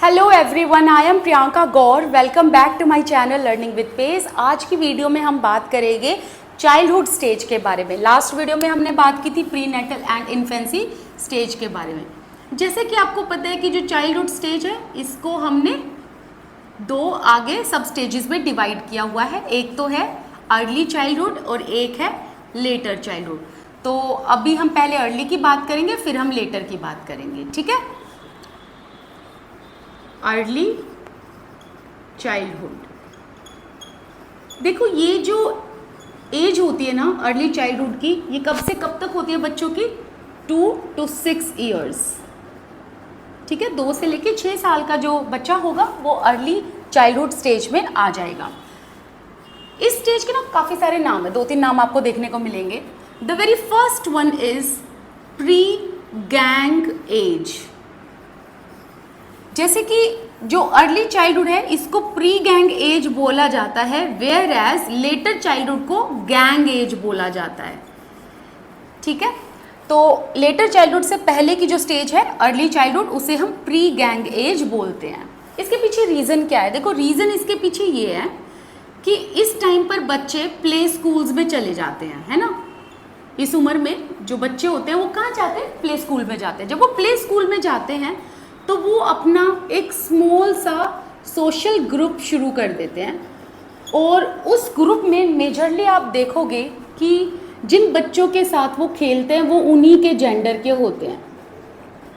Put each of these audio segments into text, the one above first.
Hello everyone, I am Priyanka Gaur. Welcome back to my channel learning with pace. आज की video में हम बात करेंगे चाइल्डहुड स्टेज के बारे में। लास्ट वीडियो में हमने बात की थी prenatal and infancy stage के बारे में। जैसे कि आपको पता है कि जो चाइल्डहुड स्टेज है इसको हमने दो आगे सब स्टेजेस में डिवाइड किया हुआ है। एक तो है अर्ली चाइल्डहुड और एक है लेटर चाइल्डहुड। तो अभी हम पहले अर्ली की बात करेंगे, फिर हम लेटर की बात करेंगे, ठीक है। अर्ली चाइल्डहुड, देखो ये जो एज होती है ना अर्ली चाइल्डहुड की, ये कब से कब तक होती है बच्चों की? 2 to 6 ईयर्स, ठीक है। 2 से लेके 6 साल का जो बच्चा होगा वो अर्ली चाइल्डहुड स्टेज में आ जाएगा। इस स्टेज के ना काफ़ी सारे नाम है, 2-3 नाम आपको देखने को मिलेंगे। The very first one is pre gang as. जैसे कि जो अर्ली चाइल्डहुड है इसको प्री गैंग एज बोला जाता है, वेयर एज लेटर चाइल्डहुड को गैंग एज बोला जाता है, ठीक है। तो लेटर चाइल्डहुड से पहले की जो स्टेज है अर्ली चाइल्डहुड, उसे हम प्री गैंग एज बोलते हैं। इसके पीछे रीज़न क्या है? देखो रीज़न इसके पीछे ये है कि इस टाइम पर बच्चे प्ले स्कूल्स में चले जाते हैं, है ना। इस उम्र में जो बच्चे होते हैं वो कहाँ जाते हैं? प्ले स्कूल में जाते हैं। जब वो प्ले स्कूल में जाते हैं तो वो अपना एक स्मॉल सा सोशल ग्रुप शुरू कर देते हैं, और उस ग्रुप में मेजरली आप देखोगे कि जिन बच्चों के साथ वो खेलते हैं वो उन्हीं के जेंडर के होते हैं,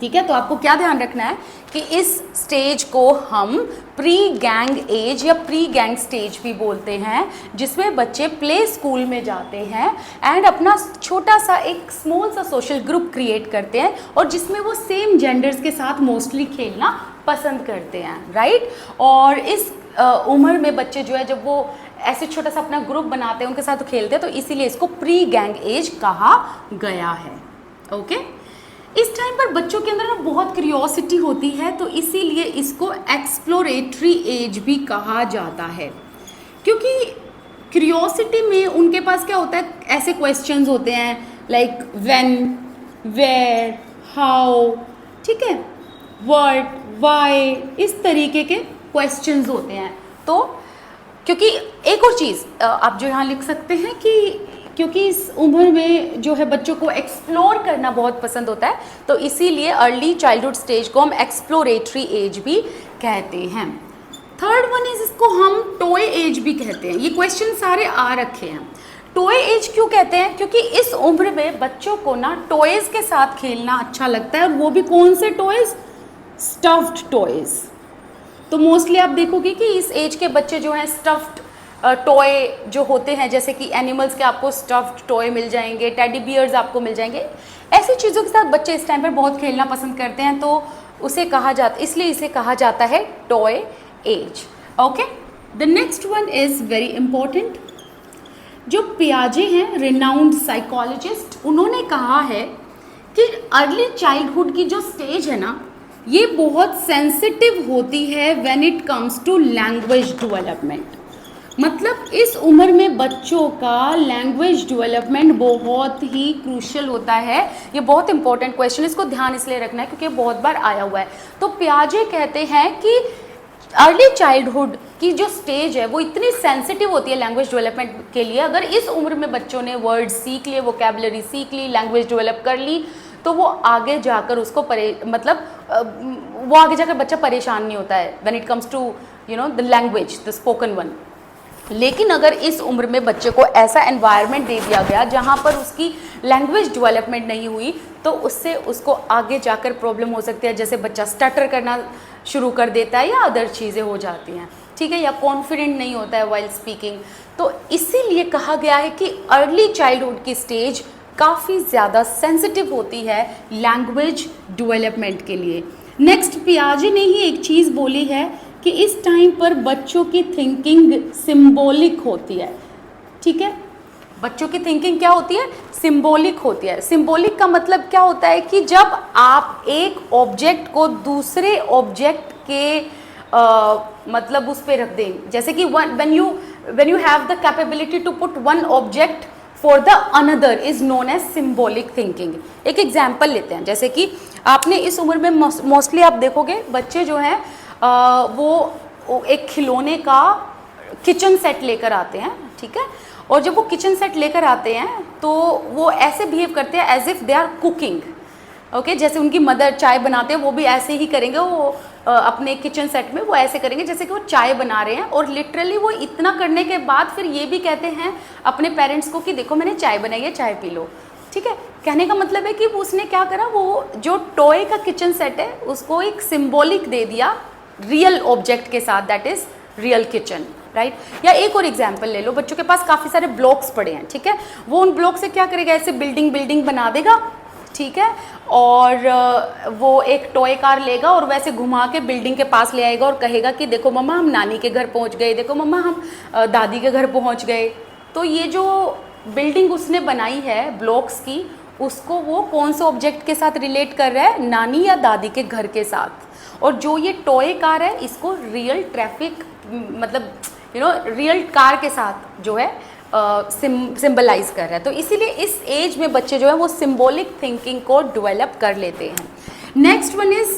ठीक है। तो आपको क्या ध्यान रखना है कि इस स्टेज को हम प्री गैंग एज या प्री गैंग स्टेज भी बोलते हैं, जिसमें बच्चे प्ले स्कूल में जाते हैं एंड अपना छोटा सा एक स्मॉल सा सोशल ग्रुप क्रिएट करते हैं, और जिसमें वो सेम जेंडर्स के साथ मोस्टली खेलना पसंद करते हैं, राइट। और इस उम्र में बच्चे जो है जब वो ऐसे छोटा सा अपना ग्रुप बनाते हैं, उनके साथ खेलते हैं, तो इसीलिए इसको प्री गैंग एज कहा गया है, ओके। इस टाइम पर बच्चों के अंदर ना बहुत क्यूरियोसिटी होती है, तो इसीलिए इसको एक्सप्लोरेटरी एज भी कहा जाता है, क्योंकि क्यूरियोसिटी में उनके पास क्या होता है, ऐसे क्वेश्चंस होते हैं लाइक व्हेन, वेयर, हाउ, ठीक है, व्हाट, व्हाई, इस तरीके के क्वेश्चंस होते हैं। तो क्योंकि एक और चीज़ आप जो यहाँ लिख सकते हैं कि क्योंकि इस उम्र में जो है बच्चों को एक्सप्लोर करना बहुत पसंद होता है, तो इसीलिए अर्ली चाइल्डहुड स्टेज को हम एक्सप्लोरेटरी एज भी कहते हैं। थर्ड वन इज, इसको हम टॉय एज भी कहते हैं। ये क्वेश्चन सारे आ रखे हैं। टॉय एज क्यों कहते हैं? क्योंकि इस उम्र में बच्चों को ना टॉयज के साथ खेलना अच्छा लगता है, और वो भी कौन से टॉयज? Stuffed toys. तो मोस्टली आप देखोगे कि इस एज के बच्चे जो हैं स्टफ्ड टॉय जो होते हैं, जैसे कि एनिमल्स के आपको स्टफ्ड टॉय मिल जाएंगे, टेडी बियर्स आपको मिल जाएंगे, ऐसी चीज़ों के साथ बच्चे इस टाइम पर बहुत खेलना पसंद करते हैं, तो उसे कहा जाता, इसलिए इसे कहा जाता है toy age, okay. The next one is very important. जो पियाजे हैं, रिनाउंड साइकोलॉजिस्ट, उन्होंने कहा है कि अर्ली चाइल्डहुड की जो स्टेज है ना, ये बहुत सेंसिटिव होती है when it comes to language development. मतलब इस उम्र में बच्चों का लैंग्वेज डेवलपमेंट बहुत ही क्रूशियल होता है। ये बहुत इंपॉर्टेंट क्वेश्चन, इसको ध्यान इसलिए रखना है क्योंकि बहुत बार आया हुआ है। तो पियाजे कहते हैं कि अर्ली चाइल्डहुड की जो स्टेज है वो इतनी सेंसिटिव होती है लैंग्वेज डेवलपमेंट के लिए। अगर इस उम्र में बच्चों ने वर्ड सीख लिए, वोकैबुलरी सीख ली, लैंग्वेज डेवलप कर ली, तो वो आगे जाकर उसको वो आगे जाकर बच्चा परेशान नहीं होता है when it comes to the language, the spoken one. लेकिन अगर इस उम्र में बच्चे को ऐसा एनवायरनमेंट दे दिया गया जहाँ पर उसकी लैंग्वेज डेवलपमेंट नहीं हुई, तो उससे उसको आगे जाकर प्रॉब्लम हो सकती है, जैसे बच्चा स्टटर करना शुरू कर देता है या अदर चीज़ें हो जाती हैं, ठीक है, या कॉन्फिडेंट नहीं होता है वाइल स्पीकिंग। तो इसीलिए कहा गया है कि अर्ली चाइल्डहुड की स्टेज काफ़ी ज़्यादा सेंसिटिव होती है लैंग्वेज डेवलपमेंट के लिए। नेक्स्ट, पियाजे ने ही एक चीज़ बोली है कि इस टाइम पर बच्चों की थिंकिंग सिंबॉलिक होती है, ठीक है। बच्चों की थिंकिंग क्या होती है? सिंबॉलिक होती है। सिंबॉलिक का मतलब क्या होता है कि जब आप एक ऑब्जेक्ट को दूसरे ऑब्जेक्ट के मतलब उस पर रख दें, जैसे कि when you have the capability to put one object for the another is known as symbolic thinking. एक एग्जाम्पल लेते हैं, जैसे कि आपने इस उम्र में मोस्टली आप देखोगे बच्चे जो हैं वो एक खिलौने का किचन सेट लेकर आते हैं, ठीक है। और जब वो किचन सेट लेकर आते हैं तो वो ऐसे बिहेव करते हैं as if they are cooking, okay. जैसे उनकी मदर चाय बनाते हैं वो भी ऐसे ही करेंगे, वो अपने किचन सेट में वो ऐसे करेंगे जैसे कि वो चाय बना रहे हैं। और लिटरली वो इतना करने के बाद फिर ये भी कहते हैं अपने पेरेंट्स को कि देखो मैंने चाय बनाई है, चाय पी लो, ठीक है। कहने का मतलब है कि उसने क्या करा, वो जो टॉय का किचन सेट है उसको एक सिंबॉलिक दे दिया रियल ऑब्जेक्ट के साथ, that is real kitchen, right. या एक और एग्जाम्पल ले लो, बच्चों के पास काफ़ी सारे ब्लॉक्स पड़े हैं, ठीक है। वो उन ब्लॉक से क्या करेगा, ऐसे बिल्डिंग बना देगा, ठीक है। और वो एक टॉय कार लेगा और वैसे घुमा के बिल्डिंग के पास ले आएगा और कहेगा कि देखो मम्मा हम नानी के घर पहुंच गए, देखो मम्मा हम दादी के घर पहुंच गए। तो ये जो बिल्डिंग उसने बनाई है ब्लॉक्स की, उसको वो कौन से ऑब्जेक्ट के साथ रिलेट कर रहा है, नानी या दादी के घर के साथ। और जो ये टॉय कार है इसको रियल ट्रैफिक, मतलब रियल कार के साथ जो है सिंबलाइज कर रहा है। तो इसीलिए इस एज में बच्चे जो है वो सिंबॉलिक थिंकिंग को डेवलप कर लेते हैं। Next one is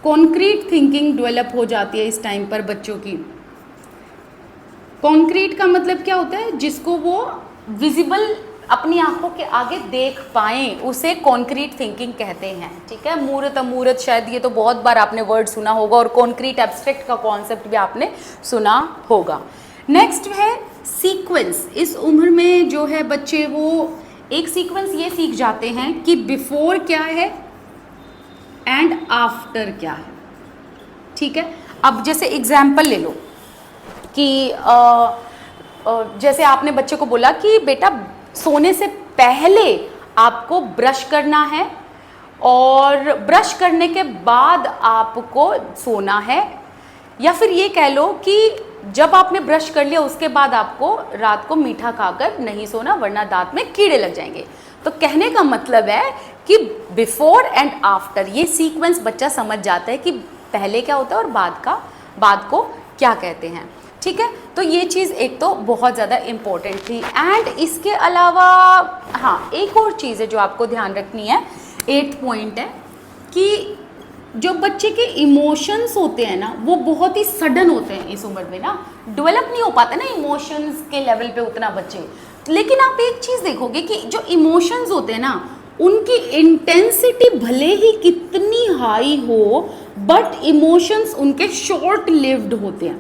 concrete thinking develop हो जाती है इस टाइम पर बच्चों की। कॉन्क्रीट का मतलब क्या होता है, जिसको वो विजिबल अपनी आंखों के आगे देख पाएं, उसे कॉन्क्रीट थिंकिंग कहते हैं, ठीक है। मूर्त अमूर्त, शायद ये तो बहुत बार आपने वर्ड सुना होगा, और कॉन्क्रीट एब्स्ट्रैक्ट का कॉन्सेप्ट भी आपने सुना होगा। नेक्स्ट है सीक्वेंस। इस उम्र में जो है बच्चे वो एक सीक्वेंस ये सीख जाते हैं कि बिफोर क्या है एंड आफ्टर क्या है, ठीक है। अब जैसे एग्जाम्पल ले लो कि जैसे आपने बच्चे को बोला कि बेटा सोने से पहले आपको ब्रश करना है और ब्रश करने के बाद आपको सोना है, या फिर ये कह लो कि जब आपने ब्रश कर लिया उसके बाद आपको रात को मीठा खाकर नहीं सोना वरना दांत में कीड़े लग जाएंगे। तो कहने का मतलब है कि बिफोर एंड आफ्टर ये सीक्वेंस बच्चा समझ जाता है कि पहले क्या होता है और बाद को क्या कहते हैं, ठीक है। तो ये चीज़ एक तो बहुत ज़्यादा इम्पोर्टेंट थी। एंड इसके अलावा हाँ, एक और चीज़ है जो आपको ध्यान रखनी है, 8th पॉइंट है कि जो बच्चे के इमोशंस होते हैं ना वो बहुत ही सडन होते हैं इस उम्र में ना, डेवलप नहीं हो पाते ना इमोशंस के लेवल पे उतना बच्चे। लेकिन आप एक चीज़ देखोगे कि जो इमोशंस होते हैं ना उनकी इंटेंसिटी भले ही कितनी हाई हो, बट इमोशंस उनके शॉर्ट लिव्ड होते हैं।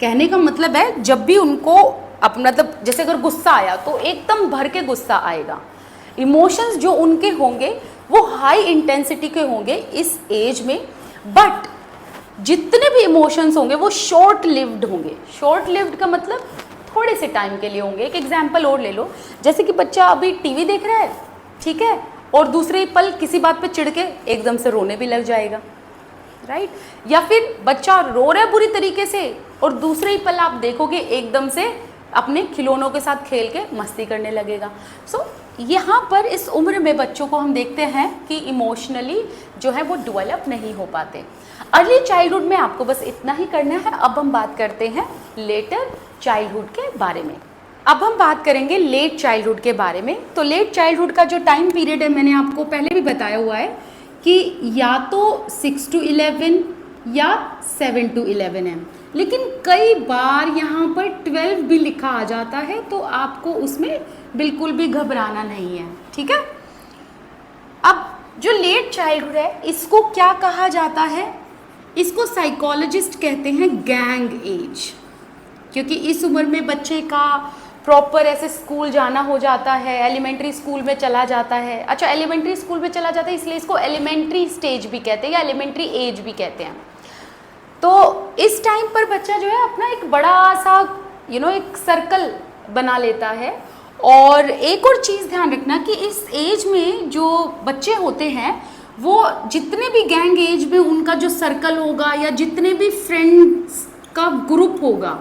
कहने का मतलब है जब भी उनको अपना, मतलब जैसे अगर गुस्सा आया तो एकदम भर के गुस्सा आएगा। इमोशंस जो उनके होंगे वो हाई इंटेंसिटी के होंगे इस एज में, बट जितने भी इमोशंस होंगे वो शॉर्ट लिव्ड होंगे। शॉर्ट लिव्ड का मतलब थोड़े से टाइम के लिए होंगे। एक एग्जांपल और ले लो, जैसे कि बच्चा अभी टीवी देख रहा है, ठीक है, और दूसरे ही पल किसी बात पे चिढ़ के एकदम से रोने भी लग जाएगा, राइट। या फिर बच्चा रो रहा है बुरी तरीके से और दूसरे ही पल आप देखोगे एकदम से अपने खिलौनों के साथ खेल के मस्ती करने लगेगा। सो यहाँ पर इस उम्र में बच्चों को हम देखते हैं कि इमोशनली जो है वो डेवलप नहीं हो पाते। अर्ली चाइल्डहुड में आपको बस इतना ही करना है। अब हम बात करते हैं लेटर चाइल्डहुड के बारे में। अब हम बात करेंगे लेट चाइल्डहुड के बारे में। तो लेट चाइल्डहुड का जो टाइम पीरियड है मैंने आपको पहले भी बताया हुआ है कि या तो 6 to 11 या 7 to 11 है, लेकिन कई बार यहाँ पर 12 भी लिखा आ जाता है, तो आपको उसमें बिल्कुल भी घबराना नहीं है, ठीक है। अब जो लेट चाइल्डहुड है इसको क्या कहा जाता है, इसको साइकोलॉजिस्ट कहते हैं गैंग एज, क्योंकि इस उम्र में बच्चे का प्रॉपर ऐसे स्कूल जाना हो जाता है, एलिमेंट्री स्कूल में चला जाता है। अच्छा, एलिमेंट्री स्कूल में चला जाता है इसलिए इसको एलिमेंट्री स्टेज भी कहते हैं या एलिमेंट्री एज भी कहते हैं। तो इस टाइम पर बच्चा जो है अपना एक बड़ा सा एक सर्कल बना लेता है। और एक और चीज़ ध्यान रखना कि इस एज में जो बच्चे होते हैं वो जितने भी गैंग एज में उनका जो सर्कल होगा या जितने भी फ्रेंड्स का ग्रुप होगा,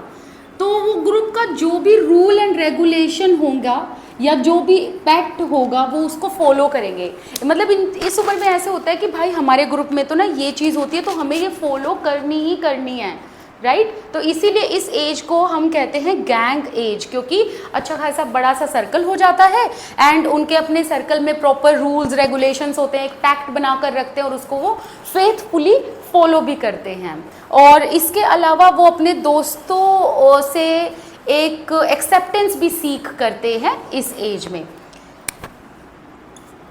तो वो ग्रुप का जो भी रूल एंड रेगुलेशन होगा या जो भी पैक्ट होगा वो उसको फॉलो करेंगे। मतलब इस उम्र में ऐसे होता है कि भाई हमारे ग्रुप में तो ना ये चीज़ होती है तो हमें ये फॉलो करनी ही करनी है, राइट तो इसीलिए इस एज को हम कहते हैं गैंग एज, क्योंकि अच्छा खासा बड़ा सा सर्कल हो जाता है एंड उनके अपने सर्कल में प्रॉपर रूल्स रेगुलेशंस होते हैं, एक पैक्ट बनाकर रखते हैं और उसको वो फेथफुली फॉलो भी करते हैं। और इसके अलावा वो अपने दोस्तों से एक एक्सेप्टेंस भी सीख करते हैं इस एज में।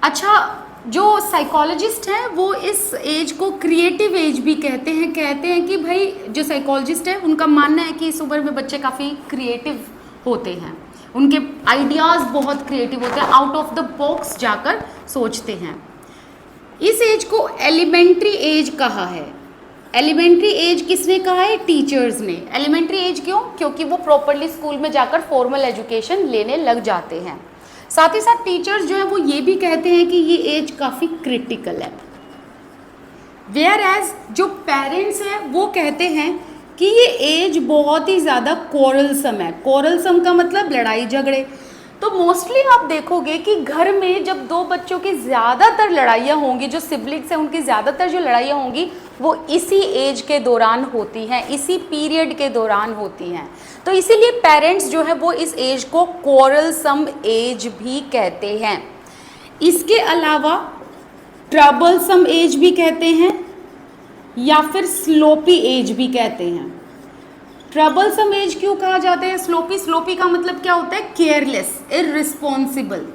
अच्छा, जो साइकोलॉजिस्ट हैं वो इस एज को क्रिएटिव एज भी कहते हैं कि भाई जो साइकोलॉजिस्ट है उनका मानना है कि इस उम्र में बच्चे काफ़ी क्रिएटिव होते हैं, उनके आइडियाज़ बहुत क्रिएटिव होते हैं, आउट ऑफ द बॉक्स जाकर सोचते हैं। इस एज को एलिमेंट्री एज कहा है। एलिमेंट्री एज किसने कहा है? टीचर्स ने। एलिमेंट्री एज क्यों? क्योंकि वो प्रॉपरली स्कूल में जाकर फॉर्मल एजुकेशन लेने लग जाते हैं। साथ ही साथ टीचर्स जो है वो ये भी कहते हैं कि ये एज काफ़ी क्रिटिकल है। वेयर एज जो पेरेंट्स हैं वो कहते हैं कि ये एज बहुत ही ज़्यादा कोरलसम है। कोरलसम का मतलब लड़ाई झगड़े। तो मोस्टली आप देखोगे कि घर में जब दो बच्चों की ज़्यादातर लड़ाइयाँ होंगी, जो सिबलिंग्स हैं उनकी ज़्यादातर जो लड़ाइयाँ होंगी वो इसी एज के दौरान होती हैं, इसी पीरियड के दौरान होती हैं। तो इसीलिए पेरेंट्स जो है वो इस एज को कोरलसम एज भी कहते हैं। इसके अलावा ट्रबलसम एज भी कहते हैं या फिर स्लोपी एज भी कहते हैं। ट्रबलसम एज क्यों कहा जाता है? स्लोपी का मतलब क्या होता है? Careless, irresponsible.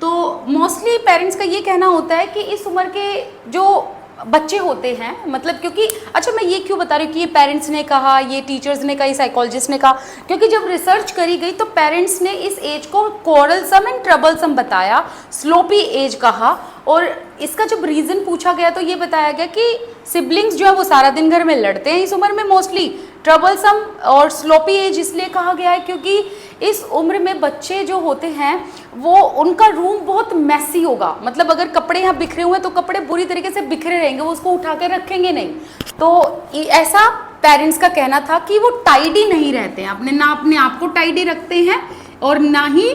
तो मोस्टली पेरेंट्स का ये कहना होता है कि इस उम्र के जो बच्चे होते हैं, मतलब क्योंकि अच्छा मैं ये क्यों बता रही हूँ कि ये पेरेंट्स ने कहा, ये टीचर्स ने कहा, ये साइकोलॉजिस्ट ने कहा, क्योंकि जब रिसर्च करी गई तो पेरेंट्स ने इस एज को कोरलसम एंड ट्रबलसम बताया, स्लोपी एज कहा। और इसका जब रीज़न पूछा गया तो ये बताया गया कि सिबलिंग्स जो है वो सारा दिन घर में लड़ते हैं इस उम्र में मोस्टली। ट्रबलसम और स्लोपी एज इसलिए कहा गया है क्योंकि इस उम्र में बच्चे जो होते हैं वो उनका रूम बहुत मैसी होगा, मतलब अगर कपड़े यहाँ बिखरे हुए हैं तो कपड़े बुरी तरीके से बिखरे रहेंगे, वो उसको उठा के रखेंगे नहीं। तो ऐसा पेरेंट्स का कहना था कि वो टाइडी नहीं रहते हैं, अपने आप को टाइडी रखते हैं और ना ही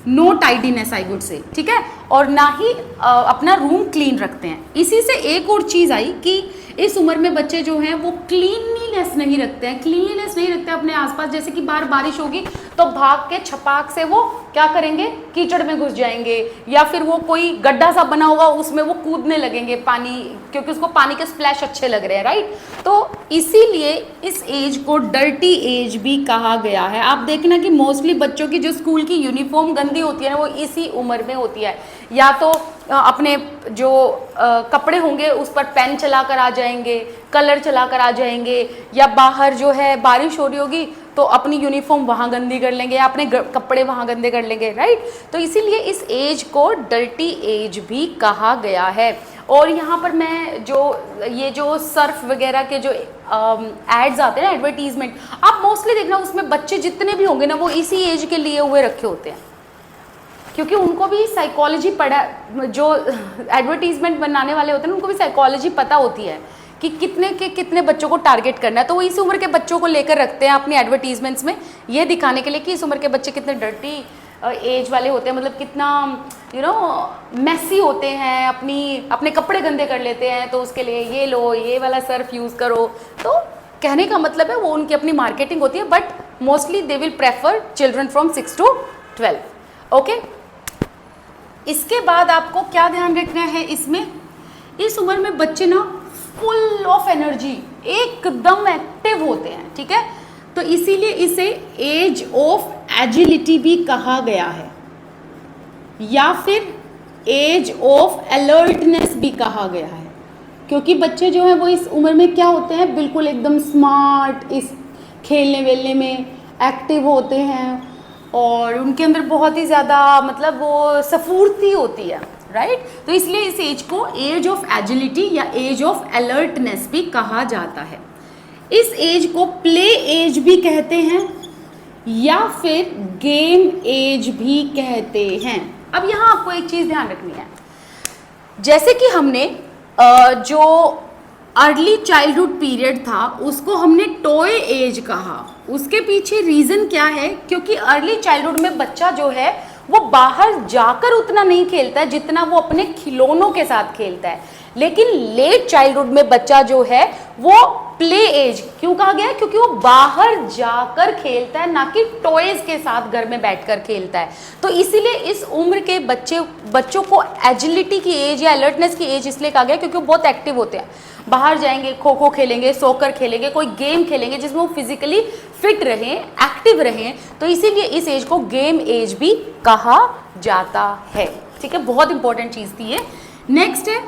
no tidiness I would say, ठीक है, और ना ही अपना रूम क्लीन रखते हैं। इसी से एक और चीज़ आई कि इस उम्र में बच्चे जो हैं वो क्लीनलीनेस नहीं रखते हैं अपने आसपास। जैसे कि बाहर बारिश होगी तो भाग के छपाक से वो क्या करेंगे? कीचड़ में घुस जाएंगे, या फिर वो कोई गड्ढा सा बना होगा उसमें वो कूदने लगेंगे पानी, क्योंकि उसको पानी के स्प्लैश अच्छे लग रहे हैं, राइट। तो इसीलिए इस एज को डर्टी एज भी कहा गया है। आप देखना कि मोस्टली बच्चों की जो स्कूल की यूनिफॉर्म गंदी होती है ना वो इसी उम्र में होती है, या तो अपने जो कपड़े होंगे उस पर पेन चला कर आ जाएंगे, कलर चला कर आ जाएंगे, या बाहर जो है बारिश हो रही होगी तो अपनी यूनिफॉर्म वहाँ गंदी कर लेंगे या अपने कपड़े वहाँ गंदे कर लेंगे, राइट। तो इसीलिए इस एज को डर्टी एज भी कहा गया है। और यहाँ पर मैं ये जो सर्फ वगैरह के जो एड्स आते हैं ना, एडवर्टीजमेंट, आप मोस्टली देखना उसमें बच्चे जितने भी होंगे ना वो इसी एज के लिए हुए रखे होते हैं, क्योंकि उनको भी साइकोलॉजी पढ़ा, जो एडवर्टीजमेंट बनाने वाले होते हैं उनको भी साइकोलॉजी पता होती है कि कितने बच्चों को टारगेट करना है। तो वो इस उम्र के बच्चों को लेकर रखते हैं अपनी एडवर्टीजमेंट्स में, ये दिखाने के लिए कि इस उम्र के बच्चे कितने डर्टी एज वाले होते हैं, मतलब कितना मैसी होते हैं, अपने कपड़े गंदे कर लेते हैं, तो उसके लिए ये लो, ये वाला सर्फ यूज़ करो। तो कहने का मतलब है वो उनकी अपनी मार्केटिंग होती है, but mostly they will prefer children from 6 to 12। Okay, इसके बाद आपको क्या ध्यान रखना है इसमें, इस उम्र में बच्चे ना फुल ऑफ एनर्जी, एकदम एक्टिव होते हैं, ठीक है। तो इसीलिए इसे एज ऑफ एजिलिटी भी कहा गया है, या फिर एज ऑफ अलर्टनेस भी कहा गया है, क्योंकि बच्चे जो हैं वो इस उम्र में क्या होते हैं, बिल्कुल एकदम स्मार्ट, इस खेलने वेलने में एक्टिव होते हैं और उनके अंदर बहुत ही ज़्यादा मतलब वो स्फूर्ति होती है, राइट। तो इसलिए इस एज को एज ऑफ एजिलिटी या एज ऑफ अलर्टनेस भी कहा जाता है। इस एज को प्ले एज भी कहते हैं या फिर गेम एज भी कहते हैं। अब यहाँ आपको एक चीज़ ध्यान रखनी है, जैसे कि हमने जो अर्ली चाइल्डहुड पीरियड था उसको हमने टॉय एज कहा, उसके पीछे रीज़न क्या है, क्योंकि अर्ली चाइल्डहुड में बच्चा जो है वो बाहर जाकर उतना नहीं खेलता है जितना वो अपने खिलौनों के साथ खेलता है। लेकिन लेट चाइल्डहुड में बच्चा जो है वो प्ले एज क्यों कहा गया है? क्योंकि वो बाहर जाकर खेलता है, ना कि टॉयज के साथ घर में बैठकर खेलता है। तो इसीलिए इस उम्र के बच्चों को एजिलिटी की एज या अलर्टनेस की एज इसलिए कहा गया क्योंकि वो बहुत एक्टिव होते हैं, बाहर जाएंगे, खो खो खेलेंगे, सॉकर खेलेंगे, कोई गेम खेलेंगे जिसमें वो फिजिकली फिट रहें, एक्टिव रहें। तो इसीलिए इस एज को गेम एज भी कहा जाता है। ठीक है, बहुत इंपॉर्टेंट चीज़ थी ये। नेक्स्ट है,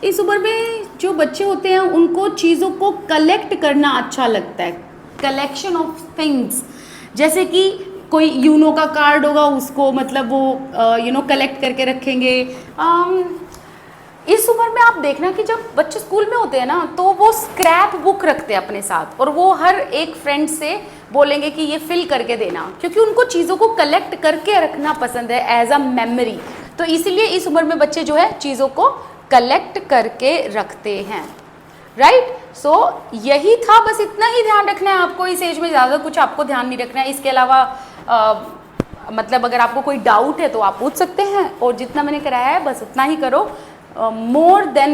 इस उम्र में जो बच्चे होते हैं उनको चीज़ों को कलेक्ट करना अच्छा लगता है, कलेक्शन ऑफ थिंग्स। जैसे कि कोई यूनो का कार्ड होगा, उसको मतलब वो कलेक्ट करके रखेंगे। इस उम्र में आप देखना कि जब बच्चे स्कूल में होते हैं ना, तो वो स्क्रैप बुक रखते हैं अपने साथ, और वो हर एक फ्रेंड से बोलेंगे कि ये फिल करके देना, क्योंकि उनको चीज़ों को कलेक्ट करके रखना पसंद है एज अ मेमोरी। तो इसीलिए इस उम्र में बच्चे जो है चीज़ों को कलेक्ट करके रखते हैं। राइट, सो यही था, बस इतना ही ध्यान रखना है आपको इस एज में, ज़्यादा कुछ आपको ध्यान नहीं रखना है। इसके अलावा मतलब अगर आपको कोई डाउट है तो आप पूछ सकते हैं, और जितना मैंने कराया है बस उतना ही करो। more than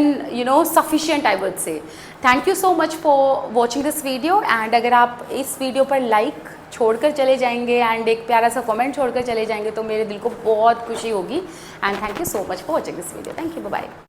sufficient I would say. Thank you so much for watching this video, and अगर आप इस वीडियो पर लाइक छोड़कर चले जाएंगे एंड एक प्यारा सा कमेंट छोड़कर चले जाएंगे तो मेरे दिल को बहुत खुशी होगी। And thank you so much for watching this video. Thank you, bye bye.